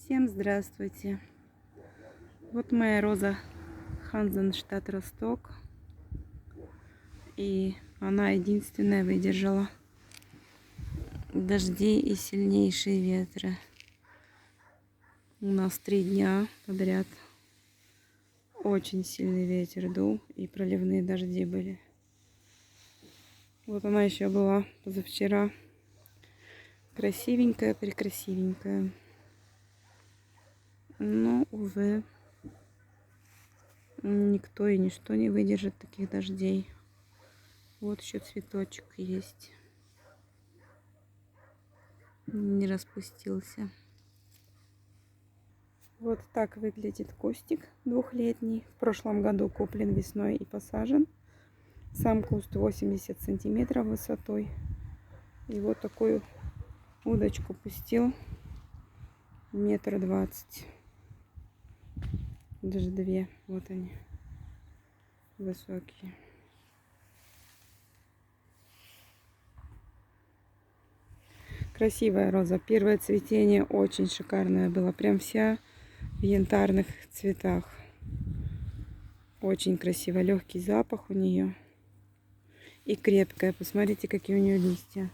Всем здравствуйте! Вот моя роза Ханзенштадт Росток. И она единственная выдержала дожди и сильнейшие ветры. У нас 3 дня подряд очень сильный ветер дул и проливные дожди были. Вот она еще была позавчера красивенькая, прекрасивенькая. Но, увы, никто и ничто не выдержит таких дождей. Вот еще цветочек есть. Не распустился. Вот так выглядит кустик двухлетний. В прошлом году куплен весной и посажен. Сам куст 80 сантиметров высотой. И вот такую удочку пустил 1,20 м. Даже 2. Вот они. Высокие. Красивая роза. Первое цветение очень шикарное было. Прям вся в янтарных цветах. Очень красиво. Легкий запах у нее. И крепкая. Посмотрите, какие у нее листья.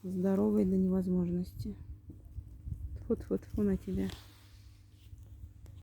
Здоровые до невозможности. Фу-фу-фу на тебя.